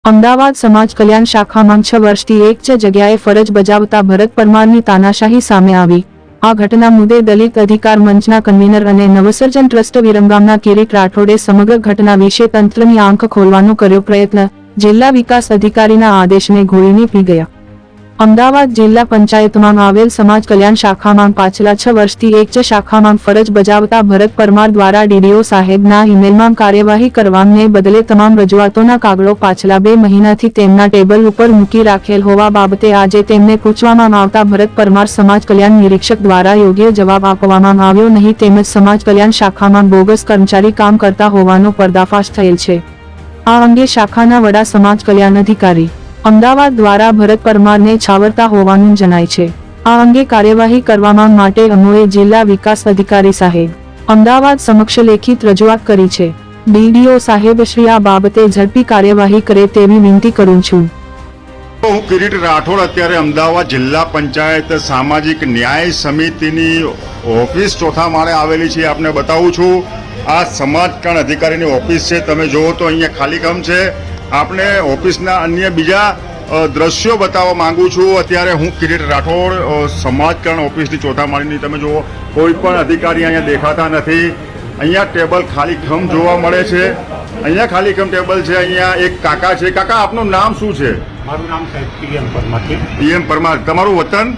અમદાવાદ સમાજ કલ્યાણ શાખામાં 6 વર્ષથી એક જ જગ્યાએ ફરજ બજાવતા ભરત પરમારની તાનાશાહી સામે આવી। આ ઘટના મુદ્દે દલિત અધિકાર મંચના કન્વીનર અને નવસર્જન ટ્રસ્ટ વિરમગામના કિરીટ રાઠોડે સમગ્ર ઘટના વિશે તંત્રની આંખ ખોલવાનો કર્યો પ્રયત્ન। જિલ્લા વિકાસ અધિકારીના આદેશને ઘોળીને પી ગયા। અમદાવાદ જિલ્લા પંચાયતમાં આવેલ સમાજ કલ્યાણ શાખામાં પાછલા 6 વર્ષથી એક જ શાખામાં ફરજ બજાવતા ભરત પરમાર દ્વારા ડીડીઓ સાહેબના ઈમેલમાં કાર્યવાહી કરવાને બદલે તમામ રજૂઆતોના કાગળો પાછલા 2 મહિનાથી તેમના ટેબલ ઉપર મૂકી રાખેલ હોવા બાબતે આજે તેમને પૂછવામાં આવતા ભરત પરમાર સમાજ કલ્યાણ નિરીક્ષક દ્વારા યોગ્ય જવાબ આપવામાં આવ્યો નહીં તેમજ સમાજ કલ્યાણ શાખામાં બોગસ કર્મચારી કામ કરતા હોવાનો પર્દાફાશ થયેલ છે। આ અંગે શાખાના વડા સમાજ કલ્યાણ અધિકારી અમદાવાદ દ્વારા ભરત પરમારને છાવરતા હોવાનું જણાય છે। આ અંગે કાર્યવાહી કરવામાં માટે અમોએ જિલ્લા વિકાસ અધિકારી સાહેબ અમદાવાદ સમક્ષ લેખિત રજૂઆત કરી છે। ડીડીઓ સાહેબ શ્રી આ બાબતે ઝડપી કાર્યવાહી કરે તેવી વિનંતી કરું છું। હું કિરીટ રાઠોડ અત્યારે અમદાવાદ જિલ્લા પંચાયત સામાજિક ન્યાય સમિતિની ઓફિસ ચોથા માળે આવેલી છે આપને બતાવું છું। આ સમાજ કલ્યાણ અધિકારીની ઓફિસ છે। તમે જુઓ તો અહીંયા ખાલી કામ છે। આપણે ઓફિસના અન્ય બીજા દ્રશ્યો બતાવવા માંગુ છું। અત્યારે હું કિરીટ રાઠોડ સમાજ કલ્યાણ ઓફિસની ચોથા માળની તમે જુઓ કોઈ પણ અધિકારી અહીંયા દેખાતા નથી। અહીંયા ટેબલ ખાલી ખમ જોવા મળે છે। અહીંયા ખાલી ખમ ટેબલ છે। અહીંયા એક કાકા છે। કાકા આપનું નામ શું છે? મારું નામ સાહેબ પીએમ પરમાર છે। પીએમ પરમાર, તમારું વતન?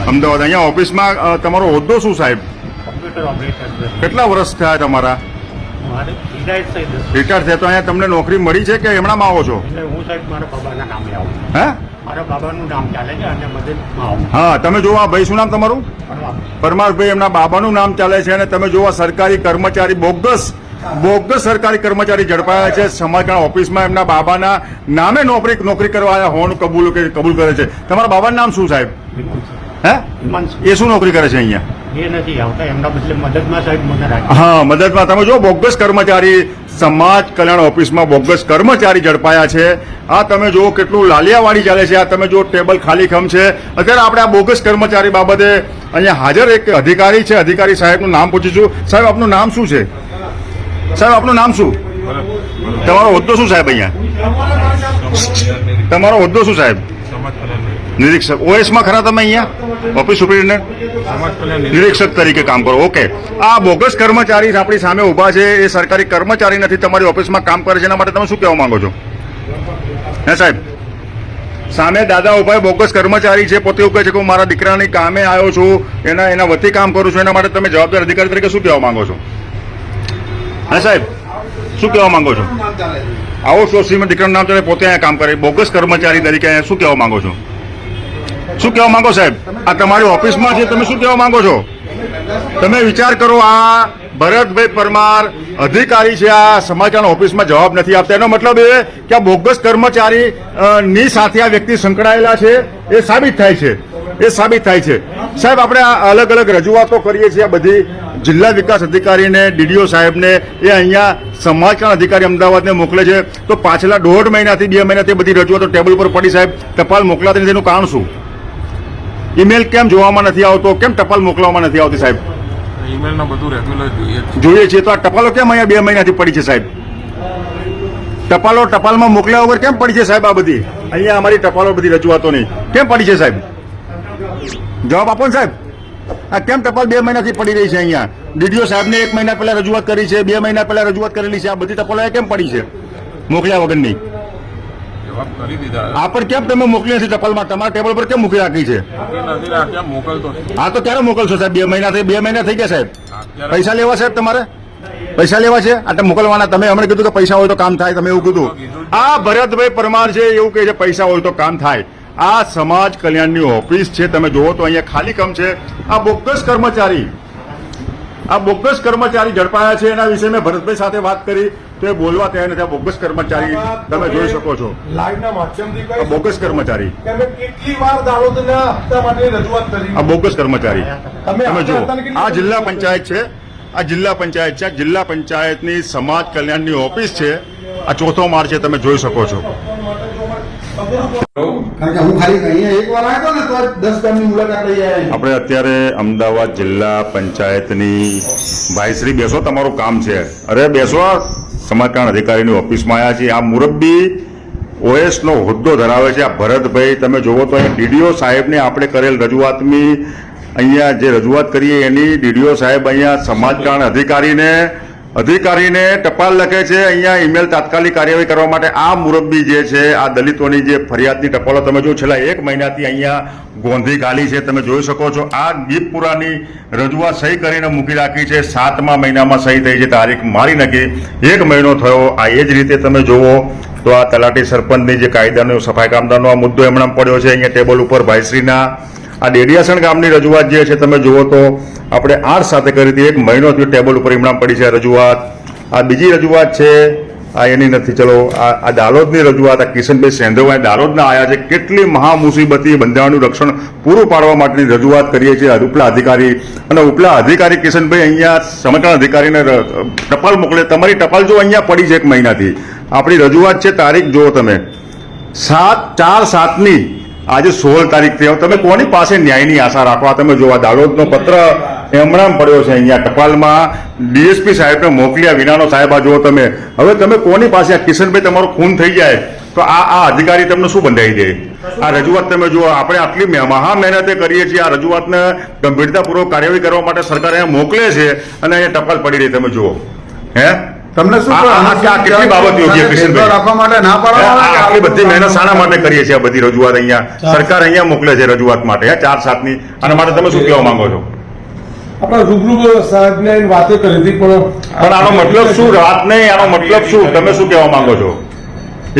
અમદાવાદ। અહીંયા ઓફિસમાં તમારો હોદ્દો શું સાહેબ? Computer operator. કેટલા વર્ષ થયા તમારા? રિટાયર થયા તો અહીંયા તમને નોકરી મળી છે કે એમણામાં આવો છો? હું સાહેબ મારા બાબાના નામે આવું। હે? મારા બાબાનું નામ ચાલે છે અને મદદમાં આવું। હા, તમે જો આ ભાઈ શું નામ તમારું? પરમારભાઈ, એમના બાબાનું નામ ચાલે છે અને તમે જો આ સરકારી કર્મચારી બોગસ સરકારી કર્મચારી ઝડપાયા છે સમાજ કલ્યાણ ઓફિસમાં। એમના બાબાના નામે નોકરી કરવા આવ્યા હોવાનું કબૂલ કરે છે। તમારા બાબાનું નામ શું સાહેબ? હે? એ શું નોકરી કરે છે અહીંયા? એ નથી આવતા, એમના બદલે મદદમાં સાહેબ મને રાખે। હા, મદદમાં। તમે જો બોગસ કર્મચારી સમાજ કલ્યાણ ઓફિસમાં બોગસ કર્મચારી ઝડપાયા છે। આ તમે જુઓ કેટલું લાલિયાવાડી ચાલે છે। આ તમે જો ટેબલ ખાલી ખમ છે। અત્યારે આપણે આ બોગસ કર્મચારી બાબતે અહીંયા હાજર એક અધિકારી છે, અધિકારી સાહેબનું નામ પૂછીશું। સાહેબ આપનું નામ શું છે? સાહેબ આપનું નામ શું? તમારો હોદ્દો શું સાહેબ? અહીંયા તમારો હોદ્દો શું સાહેબ? નિરીક્ષક। ઓએસમાં ખરા તમે અહીંયા ઓફિસ સુપ્રિન્ટેન્ડન્ટ નિરીક્ષક તરીકે કામ કરો? ઓકે। આ બોગસ કર્મચારી આપણી સામે ઉભા છે, એ સરકારી કર્મચારી નથી, તમારી ઓફિસમાં કામ કરે છે। એના માટે તમે શું કહેવા માંગો છો? હે સાહેબ? સામે દાદા ઉભા બોગસ કર્મચારી છે, પોતે એવું કહે છે કે હું મારા દીકરાની કામે આવ્યો છું, એના વતી કામ કરું છું। એના માટે તમે જવાબદાર અધિકારી તરીકે શું કહેવા માંગો છો? હે સાહેબ, શું કહેવા માંગો છો? આવો સોસીમાં દીકરાનું નામ ચાલે, પોતે અહીંયા કામ કરે, બોગસ કર્મચારી તરીકે અહીંયા શું કહેવા માંગો છો? શું કહેવા માંગો સાહેબ? આ તમારી ઓફિસમાં છે, તમે શું કહેવા માંગો છો? તમે વિચાર કરો। આ ભરતભાઈ પરમાર અધિકારી છે, આ સમાજ કલ્યાણ ઓફિસમાં જવાબ નથી આપતા। એનો મતલબ એ કે આ બોગસ કર્મચારી ની સાથે આ વ્યક્તિ સંકળાયેલા છે, એ સાબિત થાય છે। સાહેબ, આપણે આ અલગ અલગ રજૂઆતો કરીએ છીએ આ બધી જિલ્લા વિકાસ અધિકારીને, ડીડીઓ સાહેબને, એ અહીંયા સમાજ કલ્યાણ અધિકારી અમદાવાદને મોકલે છે। તો પાછલા 1.5 મહિનાથી 2 મહિનાથી બધી રજૂઆતો ટેબલ પર પડી સાહેબ। ટપાલ મોકલાતી નથી, એનું કારણ શું? ઈમેલ કેમ જોવામાં નથી આવતો? કેમ ટપાલ મોકલવામાં નથી આવતી સાહેબ? ઈમેલમાં બધું રેગ્યુલર જોઈએ છીએ, તો આ ટપાલો કેમ અહીંયા 2 મહિનાથી પડી છે સાહેબ? ટપાલમાં મોકલ્યા વગર કેમ પડી છે સાહેબ? આ બધી અહીંયા અમારી ટપાલો બધી રજૂઆતોની કેમ પડી છે સાહેબ? જવાબ આપો ને સાહેબ। આ કેમ ટપાલ 2 મહિનાથી પડી રહી છે? અહીંયા ડીડીઓ સાહેબને 1 મહિના પહેલા રજૂઆત કરી છે, 2 મહિના પહેલા રજૂઆત કરેલી છે। આ બધી ટપાલો કેમ પડી છે મોકલ્યા વગરની? આ પર કેમ તમે મોકલી નથી ટપાલમાં? તમારા ટેબલ પર કેમ મૂકી રાખી છે? હા, તો ક્યારે મોકલશો સાહેબ? 2 મહિના થઈ ગયા સાહેબ। પૈસા લેવા સાહેબ? તમારે પૈસા લેવા છે આટલા મોકલવાના? તમે હમણાં કીધું કે પૈસા હોય તો કામ થાય, તમે એવું કીધું। આ ભરતભાઈ પરમાર છે, એવું કહે છે પૈસા હોય તો કામ થાય। આ સમાજ કલ્યાણની ઓફિસ છે, તમે જુઓ તો અહીંયા ખાલી કમ છે। આ બોગસ કર્મચારી ઝડપાયા છે। એના વિશે મેં ભરતભાઈ સાથે વાત કરી તો એ બોલવા તૈયાર નથી। આ બોગસ કર્મચારી તમે જોઈ શકો છો। આ બોગસ કર્મચારી, આ બોગસ કર્મચારી તમે જુઓ। આ જિલ્લા પંચાયત છે, જિલ્લા પંચાયતની સમાજ કલ્યાણની ઓફિસ છે। આ ચોથો માળ છે, તમે જોઈ શકો છો। કારણ કે હું ખાલી અહીંયા એક વાર આવ્યો ને તો 10 ગામની મુલાકાત લઈ આવ્યા. આપણે અત્યારે અમદાવાદ જિલ્લા પંચાયતની ભાઈશ્રી બેસો, તમારું કામ છે. અરે બેસો, સમાજકલ્યાણ અધિકારીની ઓફિસમાં આવ્યા છીએ. આ મુરબ્બી OS નો હોદ્દો ધરાવે છે આ ભરતભાઈ. તમે જોવો તો અહીંયા DDO સાહેબને આપણે કરેલ રજૂઆતની અહીંયા જે રજૂઆત કરીએ એની DDO સાહેબ અહીંયા સમાજકલ્યાણ અધિકારીને ટપાલ લખે છે. અહીંયા ઈમેલ તાત્કાલિક કાર્યવાહી કરવા માટે આ મુરબ્બી જે છે આ દલિતોની જે ફરિયાદની ટપાલો તમે જો છેલ્લા 1 મહિનાથી અહીંયા ગોંધી ગાલી છે. તમે જોઈ શકો છો આ ગીતપુરાની રજૂઆત સહી કરીને મૂકી રાખી છે. 7મા મહિનામાં સહી થઈ છે, તારીખ મારી નાખી, 1 મહિનો થયો. આ એ જ રીતે તમે જુઓ તો આ તલાટી સરપંચની જે કાયદાનો સફાઈ કામદારનો આ મુદ્દો એમણે પડ્યો છે અહીંયા ટેબલ ઉપર ભાઈશ્રીના. આ ડેડિયાસણ ગામની રજૂઆત જે છે તમે જુઓ તો આપણે 8 સાથે કરી હતી, 1 મહિનો થયો ટેબલ ઉપર ઇમણામ પડી છે આ રજૂઆત. આ બીજી રજૂઆત છે, આ એની નથી. ચલો આ દાલોદની રજૂઆત, આ કિશનભાઈ સેંધવભાઈ દાલોદના આવ્યા છે. કેટલી મહા મુસીબતી બંધારણનું રક્ષણ પૂરું પાડવા માટેની રજૂઆત કરીએ છીએ ઉપલા અધિકારી. અને ઉપલા અધિકારી કિશનભાઈ અહીંયા સમાજકલ્યાણ અધિકારીને ટપાલ મોકલે. તમારી ટપાલ જો અહીંયા પડી છે 1 મહિનાથી. આપણી રજૂઆત છે, તારીખ જુઓ તમે 4/7ની, આજે 16 તારીખ થઈ. તમે કોની પાસે ન્યાયની આશા રાખવા? તમે જો આ દાલોદનો પત્ર એમણામ પડ્યો છે અહીંયા ટપાલમાં, DSP સાહેબને મોકલ્યા વિનાનો. સાહેબ આ જુઓ તમે, હવે તમે કોની પાસે? આ કિશનભાઈ તમારું ખૂન થઈ જાય તો આ અધિકારી તમને શું બંધાઈ દે? આ રજૂઆત તમે જુઓ, આપણે આટલી મહા મહેનતે કરીએ છીએ. આ રજૂઆતને ગંભીરતાપૂર્વક કાર્યવાહી કરવા માટે સરકાર અહીંયા મોકલે છે અને અહીંયા ટપાલ પડી રહી. તમે જુઓ તમને શું કેટલી બાબત યોગ્ય કિશનભાઈ? રાખવા માટે ના પાડવા? આટલી બધી મહેનત શાના માટે કરીએ છીએ? આ બધી રજૂઆત અહીંયા સરકાર અહીંયા મોકલે છે રજૂઆત માટે 4/7ની. આના માટે તમે શું કહેવા માંગો છો? આપણે રૂબરૂ સાહેબને વાતો કરી હતી પણ આનો મતલબ શું? રાત નહીં, આનો મતલબ શું? તમે શું કહેવા માંગો છો?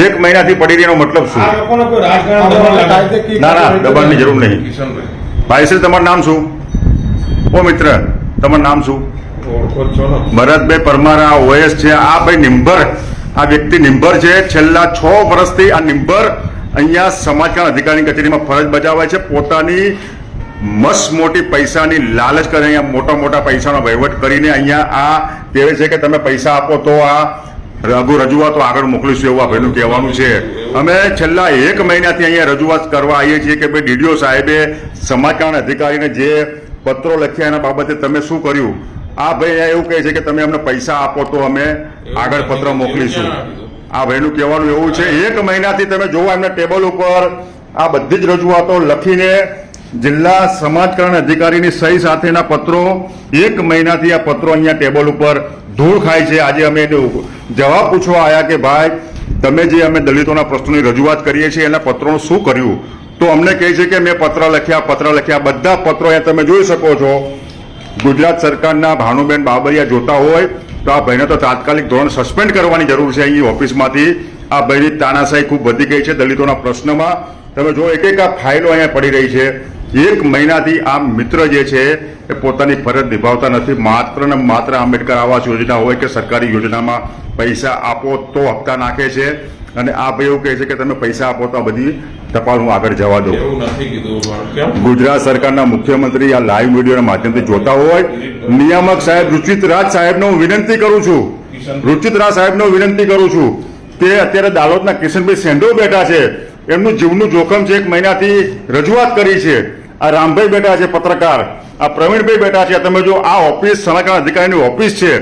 1 મહિનાથી પડી રહી એનો મતલબ શું? આ લોકોને કોઈ રાજકારણ ના, દબાણની જરૂર નહીં. ભાઈશ્રી તમારું નામ શું? ઓ મિત્ર, તમારું નામ શું? ભરતભાઈ પરમાર. આ OS છે. આ ભાઈ નિંભર, આ વ્યક્તિ નિંભર છે. છેલ્લા 6 વર્ષથી આ નિંભર અહીંયા સમાજકલ્યાણ અધિકારીની કચેરીમાં ફરજ બજાવે છે. પોતાની મસ્ત મોટી પૈસાની લાલચ કરે, અહીંયા મોટા મોટા પૈસાનો વહીવટ કરીને અહીંયા આ કહેવાય છે કે તમે પૈસા આપો તો આ રજૂઆતો આગળ મોકલીશું એવું આ ભાઈનું કહેવાનું છે. અમે છેલ્લા 1 મહિનાથી અહીંયા રજૂઆત કરવા આવીએ છીએ કે ભાઈ DDO સાહેબે સમાજકલ્યાણ અધિકારીને જે પત્રો લખ્યા એના બાબતે તમે શું કર્યું? આ ભાઈ એવું કહે છે કે તમે અમને પૈસા આપો તો અમે આગળ પત્ર મોકલીશું. આ ભાઈનું કહેવાનું એવું છે. 1 મહિનાથી તમે જોવો એમના ટેબલ ઉપર આ બધી જ રજૂઆતો લખીને જિલ્લા સમાજકલ્યાણ અધિકારીની સહી સાથેના પત્રો, 1 મહિનાથી આ પત્રો અહીંયા ટેબલ ઉપર ધૂળ ખાય છે. આજે અમે જવાબ પૂછવા આવ્યા કે ભાઈ તમે જે અમે દલિતોના પ્રશ્નોની રજૂઆત કરીએ છીએ એના પત્રોનું શું કર્યું? તો અમને કહે છે કે મેં પત્ર લખ્યા. બધા પત્રો અહીંયા તમે જોઈ શકો છો. ગુજરાત સરકારના ભાનુબેન બાબરિયા જોતા હોય તો આ ભાઈને તો તાત્કાલિક ધોરણે સસ્પેન્ડ કરવાની જરૂર છે. અહીં ઓફિસમાંથી આ ભાઈની તાનાશાહી ખૂબ વધી ગઈ છે દલિતોના પ્રશ્નમાં. તમે જો એક આ ફાઇલો અહીંયા પડી રહી છે. 1 મહિનાથી આ મિત્ર જે છે એ પોતાની ફરજ નિભાવતા નથી. માત્ર ને માત્ર આંબેડકર આવાસ યોજના હોય કે સરકારી યોજનામાં પૈસા આપો તો હપ્તા નાખે છે. અને આ ભાઈ એવું કહે છે કે તમે પૈસા આપો તો આ બધી ટપાલ હું આગળ જવા દઉં. ગુજરાત સરકારના મુખ્યમંત્રી આ લાઈવ વિડીયોના માધ્યમથી જોતા હોય, નિયામક સાહેબ રુચિત રાજ સાહેબને હું વિનંતી કરું છું કે અત્યારે દાલોદના કિશનભાઈ સેંધવ બેઠા છે. એમનું જીવનું જોખમ છે. 1 મહિનાથી રજૂઆત કરી છે. આ રામભાઈ બેઠા છે પત્રકાર, આ પ્રવીણભાઈ બેઠા છે. તમે જો આ ઓફિસ સમાજકલ્યાણ અધિકારીની ઓફિસ છે.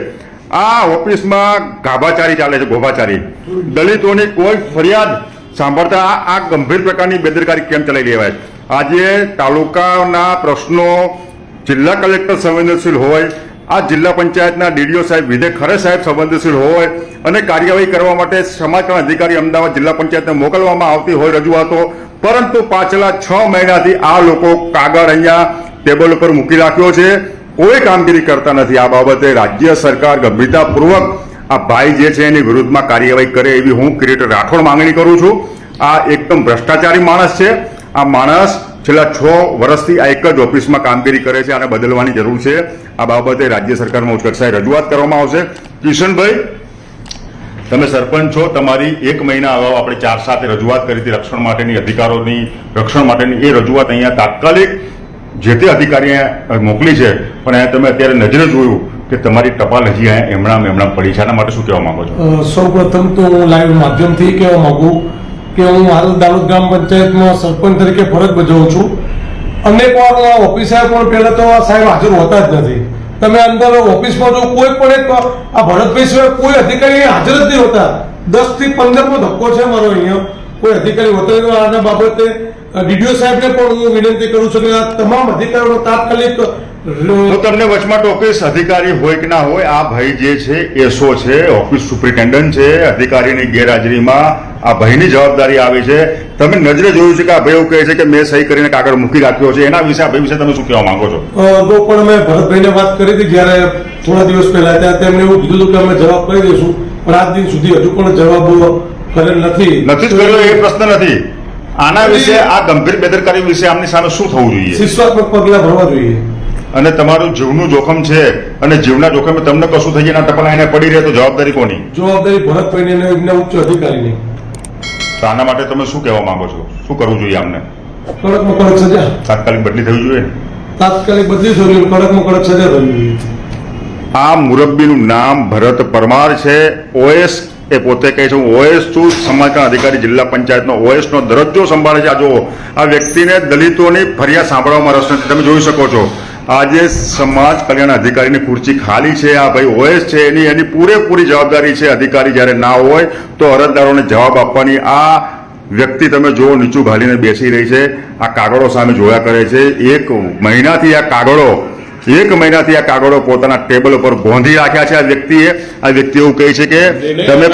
આ ઓફિસમાં ગાભાચારી ચાલે છે, ગોભાચારી. દલિતોની કોઈ ફરિયાદ સાંભળતા આ ગંભીર પ્રકારની બેદરકારી કેમ ચલાવી લેવાય? આજે તાલુકાના પ્રશ્નો જિલ્લા કલેક્ટર સંવેદનશીલ હોય, આ જિલ્લા પંચાયતના DDO સાહેબ વિધે ખરે સાહેબ સંવેદનશીલ હોય અને કાર્યવાહી કરવા માટે સમાજકલ્યાણ અધિકારી અમદાવાદ જિલ્લા પંચાયતને મોકલવામાં આવતી હોય રજૂઆતો, પરંતુ પાછલા 6 મહિનાથી આ લોકો કાગળ અહીંયા ટેબલ ઉપર મૂકી રાખ્યો છે. કોઈ કામગીરી કરતા નથી. આ બાબતે રાજ્ય સરકાર ગંભીરતાપૂર્વક આ ભાઈ જે છે એની વિરુદ્ધમાં કાર્યવાહી કરે એવી હું કિરીટ રાઠોડ માંગણી કરું છું. આ એકદમ ભ્રષ્ટાચારી માણસ છે. આ માણસ છેલ્લા 6 વર્ષથી આ એક જ ઓફિસમાં કામગીરી કરે છે. આને બદલવાની જરૂર છે. આ બાબતે રાજ્ય સરકારમાં ઉચ્ચ કક્ષાએ રજૂઆત કરવામાં આવશે. કિશનભાઈ, તમે સરપંચ છો. તમારી 1 મહિના અગાઉ આપણે 4/7 રજૂઆત કરી હતી રક્ષણ માટેની, અધિકારોની રક્ષણ માટેની. એ રજૂઆત અહીંયા તાત્કાલિક જે તે અધિકારીએ મોકલી છે, પણ અહીંયા તમે અત્યારે નજરે જોયું કે તમારી ટપાલ હજી અહીંયા એમણામ પડી છે. આના માટે શું કહેવા માંગો છો? સૌ પ્રથમ તો હું લાઈવ માધ્યમથી કહેવા માંગુ કે હું હાલ દાહોદ ગ્રામ પંચાયતમાં સરપંચ તરીકે ફરજ બજાવું છું. અનેક વાર હું ઓફિસે પણ પહેલા તો આ સાહેબ હાજર હોતા જ નથી. તમે અંદર ઓફિસમાં જો કોઈ પણ એક આ ભરતભાઈ સિવાય કોઈ અધિકારી હાજર જ નહીં હોતા. 10 થી 15 નો ધક્કો છે મારો અહીંયા. કોઈ અધિકારી હોતો નથી. આના બાબતે ડીડીઓ સાહેબને પણ હું વિનંતી કરું છું કે આ તમામ અધિકારીઓ તાત્કાલિક તો તમને વચમાં ઓફિસ અધિકારી હોય કે ના હોય, આ ભાઈ જે છે એસઓ છે, ઓફિસ સુપ્રિન્ટેન્ડન્ટ છે, અધિકારીની ગેરહાજરીમાં આ ભાઈની જવાબદારી આવી છે. તમે નજરે જોયું છે કે આ ભાઈ એવું કહે છે કે મેં સહી કરીને કાગળ મૂકી રાખ્યો છે. એના વિશે આ ભાઈ વિશે તમે શું કહેવા માંગો છો? તો પણ અમે ભરતભાઈને વાત કરી હતી જ્યારે થોડા દિવસ પહેલા, ત્યારે તેમણે એવું કીધું હતું કે અમે જવાબ કરી દઈશું, પણ આજ દિન સુધી હજુ પણ જવાબ કરેલ નથી. નથી જ કર્યો એ પ્રશ્ન નથી. આના વિશે આ ગંભીર બેદરકારી વિશે આમની સામે શું થવું જોઈએ? શિક્ષાત્મક પગલા ભરવા જોઈએ. અને તમારું જીવનું જોખમ છે અને જીવના જોખમે તમને કશું થઈ જાય ટપાલ આઈને પડી રહે તો જવાબદારી કોની? જવાબદારી ભરતભાઈની અને એમના ઉચ્ચ અધિકારીની. તો આના માટે તમે શું કહેવા માંગો છો? શું કરવું જોઈએ આમને? કડકમાં કડક સજા. તાત્કાલિક બદલી થવી જોઈએ. તાત્કાલિક બદલી થવી જોઈએ. કડકમાં કડક સજા થવી જોઈએ. આ મુરબ્બીનું નામ ભરત પરમાર છે. ઓએસ એ પોતે કહે છે હું ઓએસ છું, સમાજ કલ્યાણ અધિકારી જિલ્લા પંચાયતનો ઓએસ નો દરજ્જો સંભાળે છે. આ જુઓ, આ વ્યક્તિને દલિતોની ફરિયાદ સાંભળવામાં રસ નથી. તમે જોઈ શકો છો આજે સમાજ કલ્યાણ અધિકારીની ખુરશી ખાલી છે. આ ભાઈ ઓએસ છે, એની પૂરેપૂરી જવાબદારી છે. અધિકારી જ્યારે ના હોય તો અરજદારોને જવાબ આપવાની. આ વ્યક્તિ તમે જુઓ નીચું ઘાલીને બેસી રહી છે, આ કાગળો સામે જોયા કરે છે. એક મહિનાથી આ કાગળો પોતાના ટેબલ ઉપર ગોંધી રાખ્યા છે. આ વ્યક્તિ એવું કહે છે કે તમે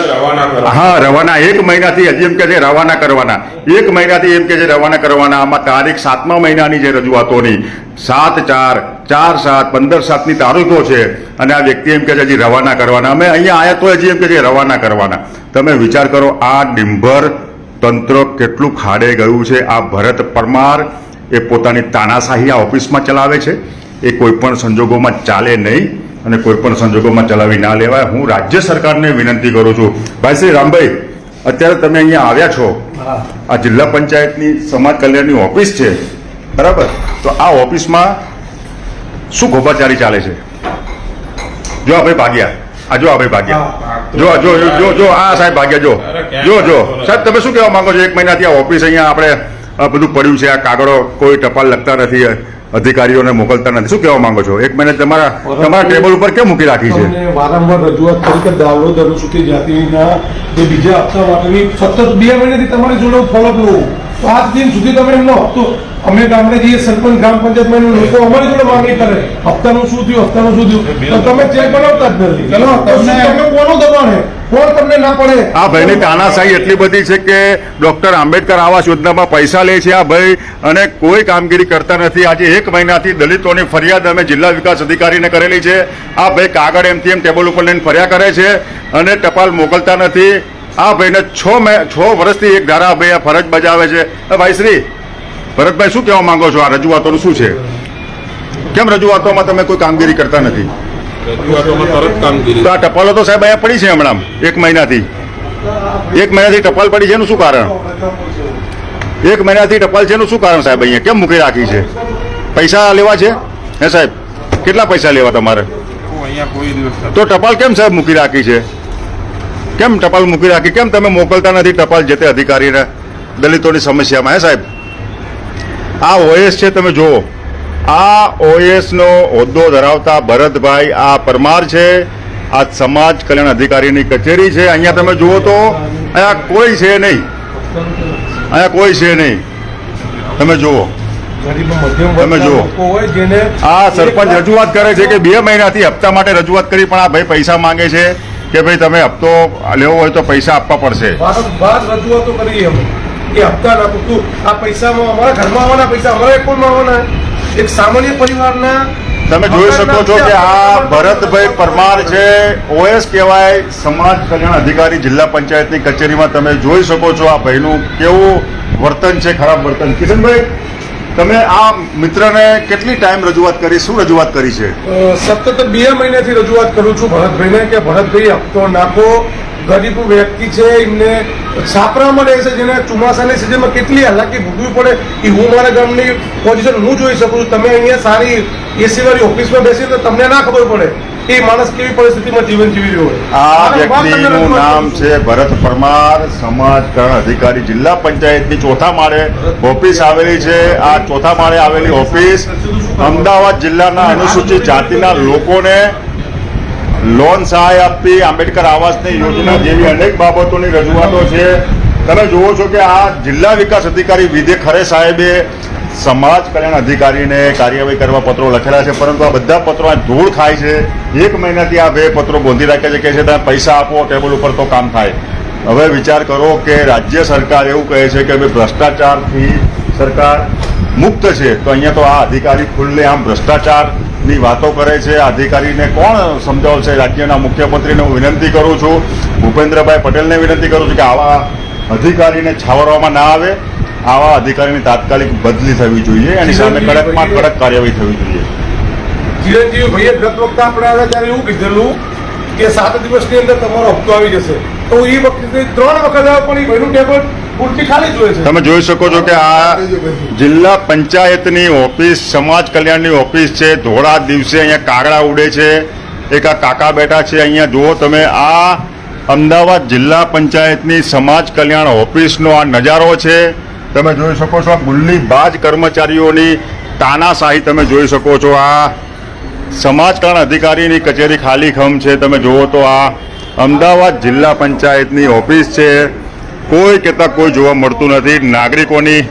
રવાના 1 મહિનાથી હજી એમ કે છે રવાના કરવાના. 1 મહિનાથી એમ કે છે રવાના કરવાના. આમાં તારીખ 7મા મહિનાની છે રજૂઆતોની, 7/4, 4/7, 15/7ની તારીખો છે. અને આ વ્યક્તિ એમ કે છે હજી રવાના કરવાના. અમે અહીંયા આયા તો હજી એમ કે છે રવાના કરવાના. તમે વિચાર કરો આ ડિંભર તંત્ર કેટલું ખાડે ગયું છે. આ ભરત પરમાર એ પોતાની તાનાશાહી આ ઓફિસમાં ચલાવે છે. એ કોઈ પણ સંજોગોમાં ચાલે નહીં અને કોઈ પણ સંજોગોમાં ચલાવી ના લેવાય. હું રાજ્ય સરકારને વિનંતી કરું છું, ભાઈ શ્રી રામભાઈ, અત્યારે તમે અહીંયા આવ્યા છો, આ જિલ્લા પંચાયતની સમાજ કલ્યાણની ઓફિસ છે, બરાબર? તો આ ઓફિસમાં શું ગોપાચારી ચાલે છે? જો આ ભાઈ ભાગ્યા, આ જો આ ભાઈ ભાગ્યા, જો આ સાહેબ ભાગ્યા, જો સાહેબ તમે શું કહેવા માંગો છો? 1 મહિનાથી આ ઓફિસ અહીંયા આપણે બધું પડ્યું છે, આ કાગળો કોઈ ટપાલ લખતા નથી, અધિકારીઓને મોકલતા નથી. શું કહેવા માંગો છો? 1 મહિના તમારા ટેબલ ઉપર કેમ મૂકી રાખી છે? વારંવાર રજૂઆત કરી કે દાહોદ અનુસૂચિત જાતિના જે બીજા હપ્તા માટેની સતત 2 મહિનાથી તમારી જોડે ફોલોઅપ લઉં, તો આજ દિન સુધી તમે એમનો હપ્તો, અમે ગામડે જઈએ સરપંચ ગ્રામ પંચાયતમાં લોકો અમારી જોડે માંગણી કરે હપ્તાનું શું થયું, તો તમે ચેક બનાવતા જ નથી. તમે કોનું દબાણ છે? કોણ તમને ના પડે? આ ભાઈની તાનાશાહી એટલી બધી છે કે ડોક્ટર આંબેડકર આવાસ યોજનામાં પૈસા લે છે આ ભાઈ અને કોઈ કામગીરી કરતા નથી. આજે 1 મહિનાથી દલિતોની ફરિયાદ અમે જિલ્લા વિકાસ અધિકારીને કરેલી છે. આ ભાઈ કાગળ એમથી એમ ટેબલ ઉપર લઈને ફર્યા કરે છે અને ટપાલ મોકલતા નથી. આ ભાઈને 6 વર્ષથી એક ધારા ભાઈ આ ફરજ બજાવે છે. ભાઈ શ્રી ભરતભાઈ, શું કહેવા માંગો છો? આ રજૂઆતોનું શું છે? કેમ રજૂઆતોમાં તમે કોઈ કામગીરી કરતા નથી? રજૂઆતોમાં તરત કામગીરી. તો આ ટપાલો તો સાહેબ અહીંયા પડી છે હમણાં 1 મહિનાથી. 1 મહિનાથી ટપાલ પડી છે એનું શું કારણ? 1 મહિનાથી ટપાલ છે એનું શું કારણ સાહેબ? અહીંયા કેમ મૂકી રાખી છે? પૈસા લેવા છે? હે સાહેબ, કેટલા પૈસા લેવા તમારે? અહીંયા કોઈ દિવસ તો ટપાલ કેમ સાહેબ મૂકી રાખી છે? કેમ ટપાલ મૂકી રાખી? કેમ તમે મોકલતા નથી ટપાલ જે તે અધિકારીને દલિતોની સમસ્યામાં? હે સાહેબ, આ ઓએસ છે, તમે જુઓ, આ ઓએસ નો હોદ્દો ધરાવતા ભરતભાઈ આ પરમાર છે. આ સમાજ કલ્યાણ અધિકારીની કચેરી છે. અહીંયા તમે જુઓ તો અહીંયા કોઈ છે નહીં, તમે જુઓ, આ સરપંચ રજૂઆત કરે છે કે 2 મહિનાથી હપ્તા માટે રજૂઆત કરી, પણ આ ભાઈ પૈસા માંગે છે કે ભાઈ તમે હપ્તો લેવો હોય તો પૈસા આપવા પડશે. રજૂઆતો કરી એમ કે હપ્તા ના પૂરતું આ પૈસામાં અમારા ઘરમાં આવવાના પૈસા અમારા એકાઉન્ટમાં આવવાના. એક સામાન્ય પરિવારના તમે જોઈ શકો છો કે આ ભરતભાઈ પરમાર છે, ઓએસ કહેવાય, સમાજ કલ્યાણ અધિકારી જિલ્લા પંચાયતની કચેરીમાં. તમે જોઈ શકો છો આ ભાઈનું કેવું વર્તન છે, ખરાબ વર્તન. કિશનભાઈ, તમે આ મિત્રને કેટલી ટાઈમ રજૂઆત કરી, શું રજૂઆત કરી છે? સતત 2 મહિનાથી રજૂઆત કરું છું ભરતભાઈને કે ભરતભાઈ હપ્તો નાખો. ગરીબ વ્યક્તિ છે, એમને છાપરામાં રહે છે, જેને ચોમાસાની સિઝનમાં કેટલી હાલાકી ભોગવવી પડે એ હું મારા ગામની પોઝિશન હું જોઈ શકું છું. તમે અહીંયા સારી એસી વાળી ઓફિસમાં બેસી તો તમને ના ખબર પડે એ માણસ કેવી પરિસ્થિતિમાં જીવન જીવી રહ્યો હોય. આ વારંવાર તમને વ્યક્તિનું રજૂઆત નામ કરું છું. છે ભરત પરમાર, સમાજ કલ્યાણ અધિકારી, જિલ્લા પંચાયતની ચોથા માળે ઓફિસ આવેલી છે. આ ચોથા માળે આવેલી ઓફિસ અમદાવાદ જિલ્લાના અનુસૂચિત જાતિના લોકોને લોન સહાય આપવી, આંબેડકર આવાસની યોજના જેવી અનેક બાબતોની રજૂઆતો છે. તમે જુઓ છો કે આ જિલ્લા વિકાસ અધિકારી વિધે ખરે સાહેબે સમાજ કલ્યાણ અધિકારીને કાર્યવાહી કરવા પત્રો લખેલા છે, પરંતુ આ બધા પત્રો આ ધૂળ ખાય છે. 1 મહિનાથી આ 2 પત્રો ગોંધી રાખ્યા છે, કે છે તમે પૈસા આપો ટેબલ ઉપર તો કામ થાય. હવે વિચાર કરો કે રાજ્ય સરકાર એવું કહે છે કે ભાઈ ભ્રષ્ટાચારથી સરકાર મુક્ત છે, તો અહીંયા તો આ અધિકારી ખુલ્લે આમ ભ્રષ્ટાચારની વાતો કરે છે. આ અધિકારીને કોણ સમજાવશે? રાજ્યના મુખ્યમંત્રીને હું વિનંતી કરું છું, ભૂપેન્દ્રભાઈ પટેલને વિનંતી કરું છું કે આવા અધિકારીને છાવરવામાં ના આવે. આવા અધિકારીની તાત્કાલિક બદલી થવી જોઈએ, એની સામે કડકમાં કડક કાર્યવાહી થવી જોઈએ. ચિરંજીવી ભાઈએ ગત વખતે આપણે આવ્યા ત્યારે એવું કીધેલું કે 7 દિવસની અંદર તમારો હપ્તો આવી જશે. તો એ વખતે 3 વખત આવ્યો, પણ એ ભાઈનું ટેબલ પૂરતી ખાલી જ હોય છે. તમે જોઈ શકો છો કે આ જિલ્લા પંચાયતની ઓફિસ, સમાજ કલ્યાણની ઓફિસ છે. ધોળા દિવસે અહીંયા કાગડા ઉડે છે. એક આ કાકા બેઠા છે અહીંયા, જુઓ તમે. આ અમદાવાદ જિલ્લા પંચાયતની સમાજ કલ્યાણ ઓફિસનો આ નજારો છે. તમે જોઈ શકો છો આ ગુલ્લીબાજ કર્મચારીઓની તાનાશાહી તમે જોઈ શકો છો. આ સમાજ કલ્યાણ અધિકારીની કચેરી ખાલી ખમ છે. તમે જુઓ તો આ અમદાવાદ જિલ્લા પંચાયતની ઓફિસ છે. કોઈ કહેતા કોઈ જોવા મળતું નથી. નાગરિકોની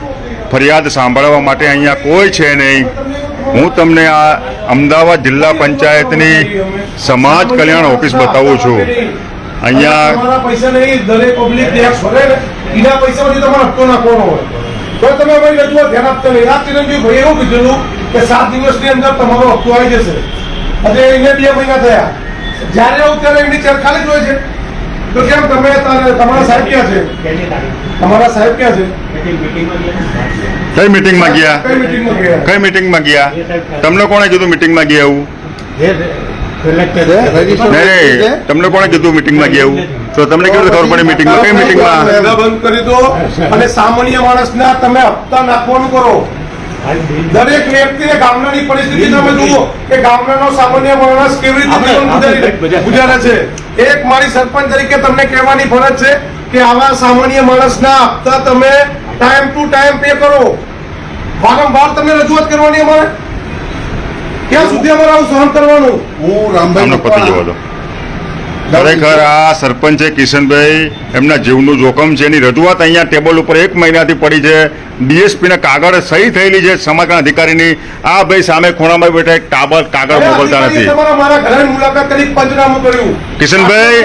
ફરિયાદ સાંભળવા માટે અહીંયા કોઈ છે નહીં. હું તમને આ અમદાવાદ જિલ્લા પંચાયતની સમાજ કલ્યાણ ઓફિસ બતાવું છું. અહીંયા તમારા પૈસા નહીં, દરેક પબ્લિક ટેક્સ ભરે ને એના પૈસામાંથી તમારે હપ્તો નાખવાનો હોય. તો તમે ભાઈ રજૂઆત ધ્યાન આપતા નહીં. આ ચિરંજીવી ભાઈ એવું કીધેલું કે 7 દિવસની અંદર તમારો હપ્તો આવી જશે. અને એને 2 મહિના થયા. જ્યારે આવું ત્યારે એમની ચેર ખાલી જ હોય છે. તો કેમ તમે તમારા સાહેબ ક્યાં છે? કેટલી તારીખ? તમારા સાહેબ ક્યાં છે? કેટલી મીટિંગમાં ગયા? કઈ મીટિંગમાં ગયા? કઈ મીટિંગમાં ગયા? કઈ મીટિંગમાં ગયા? તમને કોણે કીધું મીટિંગમાં ગયા એવું? નહીં, તમને કોણે કીધું મીટિંગમાં ગયા એવું? તો તમને કેવી રીતે ખબર પડી મીટિંગમાં? કઈ મીટિંગમાં? ધંધા બંધ કરી દો અને સામાન્ય માણસના તમે હપ્તા નાખવાનું કરો. દરેક વ્યક્તિને ગામડાની પરિસ્થિતિ તમે જુઓ કે ગામડાનો સામાન્ય માણસ કેવી રીતે જીવન ગુજારે છે. એક મારી સરપંચ તરીકે તમને કહેવાની ફરજ છે કે આવા સામાન્ય માણસના હપ્તા તમે ટાઈમ ટુ ટાઈમ પે કરો. વારંવાર તમને રજૂઆત કરવાની અમારે ક્યાં સુધી અમારે આવું સહન કરવાનું? હું રામભાઈ આમને પતી જવા દો. ખરેખર આ સરપંચે કિશનભાઈ એમના જીવનું જોખમ છે. એની રજૂઆત અહીંયા ટેબલ ઉપર 1 મહિનાથી પડી છે. ડીએસપીને કાગળ સહી થયેલી છે સમાજ કલ્યાણ અધિકારીની. આ ભાઈ સામે ખૂણામાં બેઠા એક કાગળ મોકલતા નથી. મારા ઘરે મુલાકાત કરી પંચનામું કર્યું. કિશનભાઈ,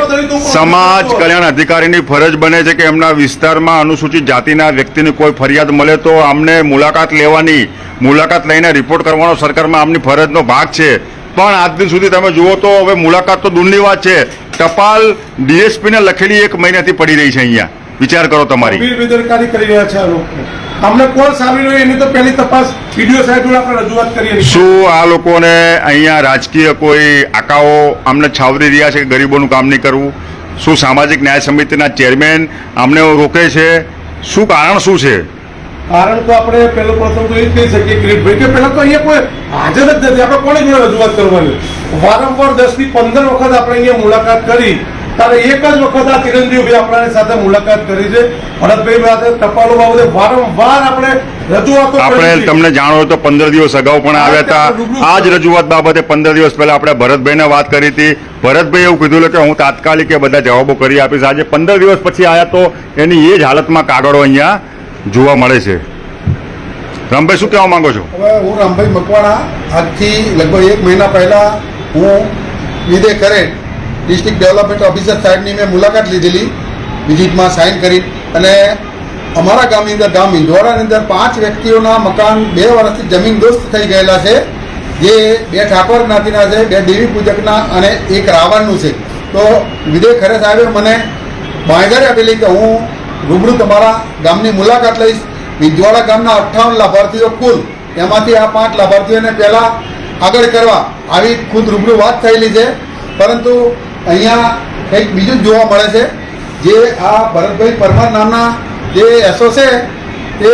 સમાજ કલ્યાણ અધિકારીની ફરજ બને છે કે એમના વિસ્તારમાં અનુસૂચિત જાતિના વ્યક્તિની કોઈ ફરિયાદ મળે તો આમને મુલાકાત લેવાની, મુલાકાત લઈને રિપોર્ટ કરવાનો સરકારમાં આમની ફરજનો ભાગ છે. પણ આજ દિન સુધી તમે જુઓ તો હવે મુલાકાત તો દૂરની વાત છે. ટપાલ ડીએસપીને લખેલી 1 મહિનાથી પડી રહી છે અહીંયા. વિચાર કરો તમારી. બેદરકારી કરી રહ્યા છે આ લોકો. અમને કોણ સામી રહ્યું એની તો પહેલી તપાસ વીડિયો સાહેબ જોડે આપણે રજૂઆત કરીએ. શું આ લોકોને અહીંયા રાજકીય કોઈ આકાઓ આમને છાવરી રહ્યા છે કે ગરીબોનું કામ નહીં કરવું? શું સામાજિક ન્યાય સમિતિના ચેરમેન આમને રોકે છે? શું કારણ શું છે? કારણ તો આપણે પહેલો પ્રથમ તો એ જ કહી શકીએ કિરીટભાઈ કે પહેલા તો અહીંયા કોઈ હાજર જ નથી. આપણે કોની જોડે રજૂઆત કરવાની? વારંવાર 10 થી 15 વખત આપણે અહીંયા મુલાકાત કરી ત્યારે એક જ વખત આ ચિરંજીવીભાઈ આપણાની સાથે મુલાકાત કરી છે. ભરતભાઈ સાથે ટપાલો બાબતે વારંવાર આપણે રજૂઆતો આપણે તમને જાણો તો 15 દિવસ અગાઉ પણ આવ્યા હતા. આ જ રજૂઆત બાબતે 15 દિવસ પહેલા આપણે ભરતભાઈને વાત કરી હતી. ભરતભાઈ એવું કીધું કે હું તાત્કાલિક એ બધા જવાબો કરી આપીશ. આજે 15 દિવસ પછી આવ્યા તો એની એ જ હાલતમાં કાગળો અહીંયા જોવા મળે છે. રામભાઈ, શું કહેવા માંગો છો? હવે હું રામભાઈ મકવાણા આજથી લગભગ 1 મહિના પહેલા હું વિધે કરે ડિસ્ટ્રિક્ટ ડેવલપમેન્ટ ઓફિસર સાહેબની મેં મુલાકાત લીધેલી, વિઝિટમાં સાઇન કરી. અને અમારા ગામની અંદર ગામ ઇન્દોરાની અંદર 5 વ્યક્તિઓના મકાન 2 વર્ષથી જમીન દોસ્ત થઈ ગયેલા છે. જે 2 ઠાકોર જ્ઞાતિના છે, 2 દેવી પૂજકના અને 1 રાવણનું છે. તો વિધે ખરે સાહેબે મને બાંયધરી આપેલી કે હું રૂબરૂ તમારા ગામની મુલાકાત લઈશ. વિંધવાડા ગામના 58 લાભાર્થીઓ કુલ, એમાંથી આ 5 લાભાર્થીઓને પહેલાં આગળ કરવા આવી ખુદ રૂબરૂ વાત થયેલી છે. પરંતુ અહીંયા કંઈક બીજું જ જોવા મળે છે. જે આ ભરતભાઈ પરમાર નામના જે એસો છે તે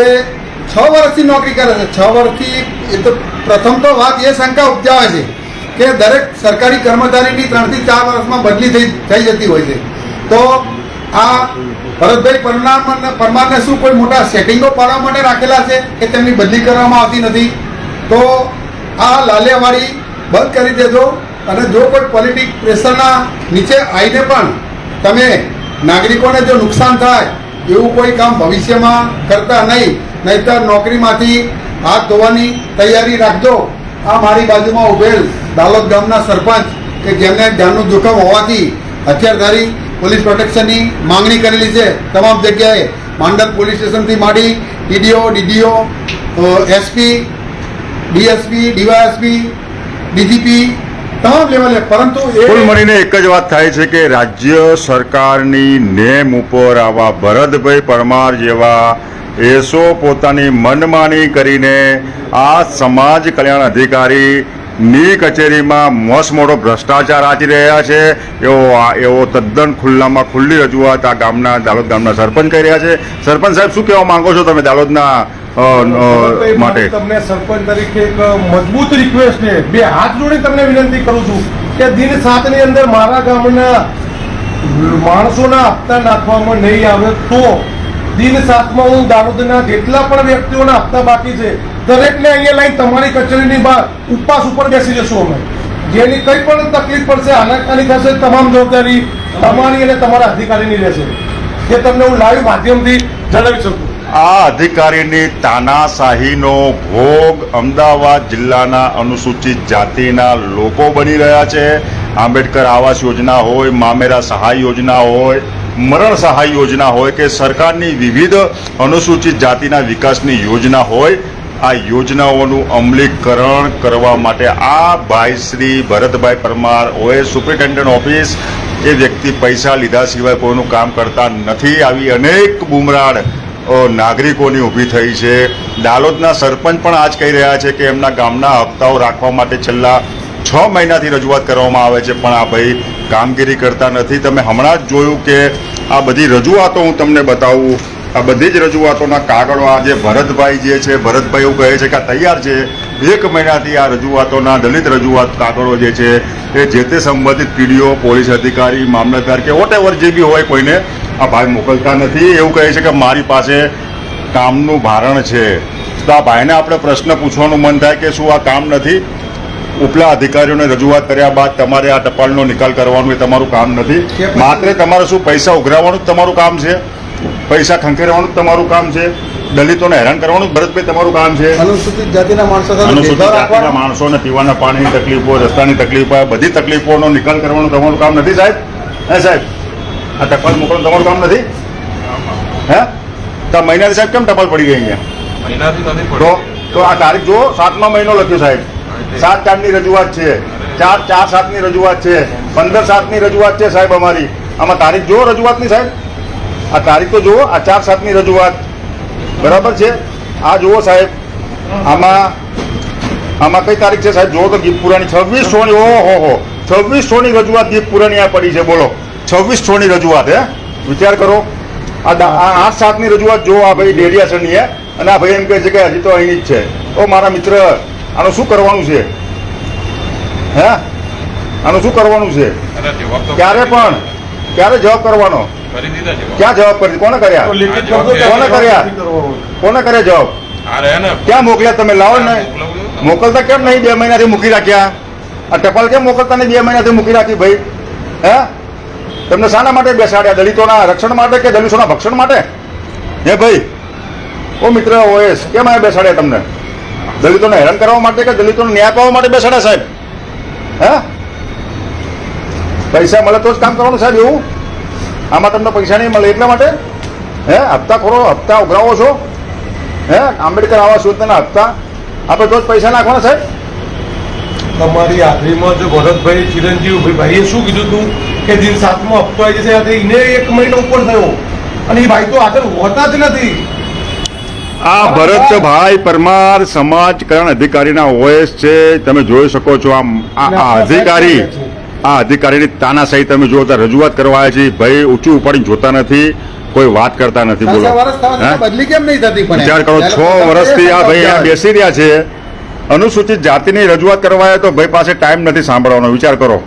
6 વર્ષથી નોકરી કરે છે. 6 વર્ષથી એ તો પ્રથમ તો વાત એ શંકા ઉપજાવે છે કે દરેક સરકારી કર્મચારીની 3 થી 4 વર્ષમાં બદલી થઈ જતી હોય છે. તો આ ભરતભાઈ પરમારને શું કોઈ મોટા સેટિંગો પાડવા માટે રાખેલા છે કે તેમની બદલી કરવામાં આવતી નથી? તો આ લાલિયાવાડી બંધ કરી દેજો. અને જો કોઈ પોલિટિક પ્રેશરના નીચે આવીને પણ તમે નાગરિકોને જો નુકસાન થાય એવું કોઈ કામ ભવિષ્યમાં કરતા નહીતર નોકરીમાંથી હાથ ધોવાની તૈયારી રાખજો. આ મારી બાજુમાં ઉભેલ દાલોદ ગામના સરપંચ કે જેમને જાનનું જોખમ હોવાથી હથિયારધારી પોલીસ પ્રોટેક્શનની માંગણી કરેલી છે તમામ જગ્યાએ, માંડલ પોલીસ સ્ટેશનથી માંડી DDO, SP, DSP, DYSP, DGP તમામ લેવલે. પરંતુ કુલ મળીને એક જ વાત થાય છે કે રાજ્ય સરકારની નેમ ઉપર આવા ભરતભાઈ પરમાર જેવા એસો પોતાની મનમાની કરીને આ સમાજ કલ્યાણ અધિકારીની કચેરીમાં મોટો ભ્રષ્ટાચાર આચરી રહ્યા છે એવો તદ્દન ખુલ્લી રજૂઆત આ દાલોદ ગામના સરપંચ કરી રહ્યા છે. સરપંચ સાહેબ, શું કહેવા માંગો છો તમે દાલોદના માટે? તમને સરપંચ તરીકે એક મજબૂત રિક્વેસ્ટ છે, 2 હાથ જોડી તમને વિનંતી કરું છું કે દિન 7 ની અંદર મારા ગામના માણસોના હપ્તા નાખવામાં નહીં આવે તો દિન 7માં હું દાહોદના જેટલા પણ વ્યક્તિઓના હપ્તા બાકી છે દરેકને અહીંયા લઈને તમારી કચેરીની બહાર ઉપવાસ ઉપર બેસી જશું અમે. જેની કંઈ પણ તકલીફ પડશે, આનાકાની થશે, તમામ જવાબદારી તમારી અને તમારા અધિકારીની રહેશે. જે તમને હું લાઈવ માધ્યમથી જણાવી શકું. આ અધિકારીની તાનાશાહીનો ભોગ અમદાવાદ જિલ્લાના અનુસૂચિત જાતિના લોકો બની રહ્યા છે. આંબેડકર આવાસ યોજના હોય, મામેરા સહાય યોજના હોય, મરણ સહાય યોજના હોય કે સરકારની વિવિધ અનુસૂચિત જાતિના વિકાસની યોજના હોય, આ યોજનાઓનું અમલીકરણ કરવા માટે આ ભાઈ Shri Bharatbhai Parmar OS superintendent office એ વ્યક્તિ પૈસા લીધા સિવાય કોઈનું કામ કરતા નથી. આવી અનેક બુમરાડ નાગરિકોની ઊભી થઈ છે. દાલોદના સરપંચ પણ આજ કહી રહ્યા છે કે એમના ગામના હપ્તાઓ રાખવા માટે છેલ્લા 6 મહિનાથી રજૂઆત કરવામાં આવે છે પણ આ ભાઈ કામગીરી કરતા નથી. તમે હમણાં જ જોયું કે આ બધી રજૂઆતો હું તમને બતાવું. આ બધી જ રજૂઆતોના કાગળો આજે ભરતભાઈ જે છે, ભરતભાઈ એવું કહે છે કે આ તૈયાર છે. 1 મહિનાથી આ રજૂઆતોના દલિત રજૂઆત કાગળો જે છે એ જે તે સંબંધિત પીડીઓ, પોલીસ અધિકારી, મામલતદાર કે વોટેવર જે બી હોય કોઈને આ ભાઈ મોકલતા નથી. એવું કહે છે કે મારી પાસે કામનું ભારણ છે. તો આ ભાઈને આપણે પ્રશ્ન પૂછવાનું મન થાય કે શું આ કામ નથી? ઉપલા અધિકારીઓને રજૂઆત કર્યા બાદ તમારે આ ટપાલનો નિકાલ કરવાનું એ તમારું કામ નથી? માત્ર તમારે શું પૈસા ઉઘરાવવાનું જ તમારું કામ છે? પૈસા ખંખેરવાનું જ તમારું કામ છે? દલિતોને હેરાન કરવાનું ભરતભાઈ તમારું કામ છે? અનુસૂચિત જાતિના માણસોને પીવાના પાણીની તકલીફો, રસ્તાની તકલીફો, બધી તકલીફોનો નિકાલ કરવાનું તમારું કામ નથી સાહેબ? હે સાહેબ, આ ટપાલ મોકલવાનું તમારું કામ નથી? હે તો મહિનાથી સાહેબ કેમ ટપાલ પડી ગઈ અહીંયા? મહિનાથી નથી તો પડતી. તો આ તારીખ જો 7મા મહિનો લખ્યો સાહેબ. 7/4ની રજૂઆત છે, 4/7ની રજૂઆત છે, 15/7ની રજૂઆત છે સાહેબ અમારી. આમાં તારીખ જુઓ રજૂઆતની સાહેબ, આ તારીખ તો જુઓ. આ 4/7ની રજૂઆત બરાબર છે. આ જુઓ સાહેબ, આમાં કઈ તારીખ છે સાહેબ? જુઓ તો ગીતપુરાની 26/6ની. ઓહો 26/6ની રજૂઆત ગીતપુરાની આ પડી છે. બોલો 26/6ની રજૂઆત. હે વિચાર કરો. આ 8/7ની રજૂઆત જુઓ. આ ભાઈ ડેડિયાસરની હે અને આ ભાઈ એમ કહે છે કે હજી તો અહીંની જ છે. ઓ મારા મિત્ર, આનું શું કરવાનું છે? હે આનું શું કરવાનું છે? ક્યારે જવાબ કરવાનો? કરી દીધા છે. ક્યાં જવાબ કરી? કોને કર્યા? કોને કર્યા જવાબ? આ રહ્યા ને. ક્યાં મોકલ્યા તમે? લાવો ને. મોકલતા કેમ નહીં? 2 મહિનાથી મૂકી રાખ્યા. આ ટપાલ કેમ મોકલતા નહીં? 2 મહિનાથી મૂકી રાખી ભાઈ. હે તમને શાના માટે બેસાડ્યા? દલિતોના રક્ષણ માટે કે દલિતોના ભક્ષણ માટે? હે ભાઈ, ઓ મિત્ર OS, કેમ આ બેસાડ્યા તમને? દલિતોને હેરાન કરવા માટે કે દલિતોને ન્યાય પાવવા માટે બેસાડ્યા સાહેબ? હે પૈસા મળે તો જ કામ કરવાનું સાહેબ? એવું આમાં તમને પૈસા નહીં મળે એટલા માટે? હે હપ્તાખોરો, હપ્તા ઉઘરાવો છો? હે આંબેડકર આવાસ યોજનાના હપ્તા આપે તો જ પૈસા નાખવાના સાહેબ? તમારી હાજરીમાં જો ભરતભાઈ ચિરંજીવભાઈએ શું કીધું હતું કે દિન 7મો હપ્તો આવી જશે, એને 1 મહિનો ઉપર થયો અને એ ભાઈ તો હાજર હોતા જ નથી. આ ભરતભાઈ પરમાર સમાજ કલ્યાણ અધિકારીના OS છે. તમે જોઈ શકો છો. આ અધિકારીની તાનાશાહી તમે જુઓ. રજૂઆત કરવા આવ્યા છે ભાઈ, ઊંચું ઉપાડીને જોતા નથી, કોઈ વાત કરતા નથી. બોલો બદલી કેમ નહીં થતી? વિચાર કરો, 6 વર્ષથી આ ભાઈ અહીંયા બેસી રહ્યા છે. અનુસૂચિત જાતિની રજૂઆત કરવા આવે તો ભાઈ પાસે ટાઈમ નથી સાંભળવાનો, વિચાર કરો.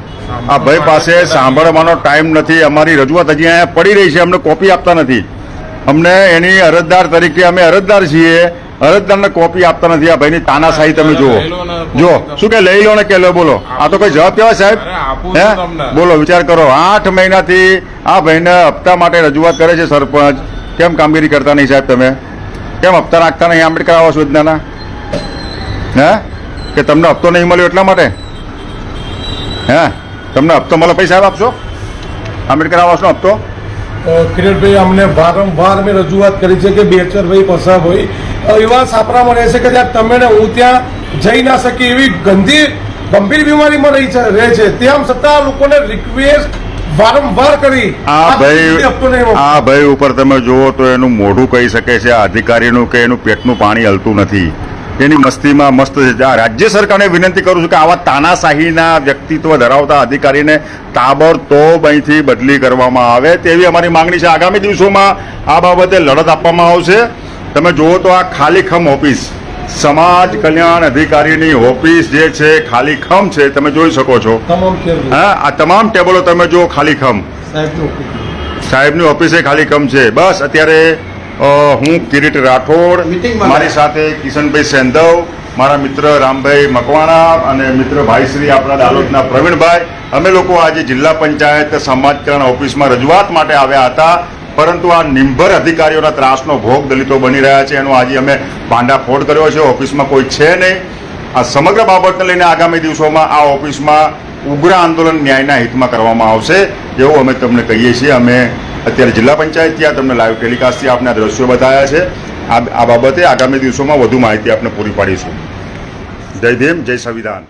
આ ભાઈ પાસે સાંભળવાનો ટાઈમ નથી. અમારી રજૂઆત હજી અહીંયા પડી રહી છે, અમને કોપી આપતા નથી. અમને એની અરજદાર તરીકે અમે અરજદાર છીએ, અરજદારને કોપી આપતા નથી. આ ભાઈની તાનાશાહી તમે જુઓ. જો શું કે લઈ લો ને કે લો, બોલો. આ તો કોઈ જવાબ કહેવાય સાહેબ? અરે આપું હે છું તમને. બોલો, વિચાર કરો. 8 મહિનાથી આ ભાઈને હપ્તા માટે રજૂઆત કરે છે સરપંચ. કેમ કામગીરી કરતા નહીં સાહેબ? તમે કેમ હપ્તા નાખતા નહીં આંબેડકર આવાસ યોજનાના? હે કે તમને હપ્તો નહીં મળ્યો એટલા માટે? હે તમને હપ્તો મળે પૈસા સાહેબ આપશો? આંબેડકર આવાસનો હપ્તો? કિરીટભાઈ, અમને વારંવાર મેં રજૂઆત કરી છે કે બેચરભાઈ પસાભાઈ એવા સાપરામાં રહે છે કે જ્યાં તમે ને હું ત્યાં જઈ ના શકીએ એવી ગંભીર બીમારીમાં રહે છે. તેમ છતાં લોકોને રિક્વેસ્ટ વારંવાર કરી આ ભાઈ હપ્તો નહીં મળતો. આ ભાઈ ઉપર તમે જુઓ તો એનું મોઢું કહી શકે છે આ અધિકારીનું કે એનું પેટનું પાણી હલતું નથી. એની મસ્તીમાં મસ્ત છે. આ રાજ્ય સરકારને વિનંતી કરું છું કે આવા તાનાશાહીના વ્યક્તિત્વ ધરાવતા અધિકારીને તાબડતોબ અહીંથી બદલી કરવામાં આવે તેવી અમારી માંગણી છે. આગામી દિવસોમાં આ બાબતે લડત આપવામાં આવશે. તમે જુઓ તો આ ખાલીખમ ઓફિસ, સમાજ કલ્યાણ અધિકારીની ઓફિસ જે છે ખાલીખમ છે, તમે જોઈ શકો છો. તમામ કેરળ હા, આ તમામ ટેબલો તમે જુઓ ખાલીખમ. સાહેબની ઓફિસે ખાલીખમ છે. બસ અત્યારે હું કિરીટ રાઠોડ, મીટિંગમાં મારી સાથે કિશનભાઈ સેંધવ, મારા મિત્ર રામભાઈ મકવાણા અને મિત્ર ભાઈશ્રી આપણા દાલોદના પ્રવીણભાઈ, અમે લોકો આજે જિલ્લા પંચાયત સમાજ કલ્યાણ ઓફિસમાં રજૂઆત માટે આવ્યા હતા. પરંતુ આ નિંભર અધિકારીઓના ત્રાસનો ભોગ દલિતો બની રહ્યા છે એનો આજે અમે ભાંડાફોડ કર્યો છે. ઓફિસમાં કોઈ છે નહીં. આ સમગ્ર બાબતને લઈને આગામી દિવસોમાં આ ઓફિસમાં ઉગ્ર આંદોલન ન્યાયના હિતમાં કરવામાં આવશે એવું અમે તમને કહીએ છીએ. અમે અત્યારે જિલ્લા પંચાયત ત્યાં તમને લાઈવ ટેલિકાસ્ટથી આપને આ દ્રશ્યો બતાવ્યા છે. આ બાબતે આગામી દિવસોમાં વધુ માહિતી આપને પૂરી પાડીશું. જય ભીમ, જય સંવિધાન.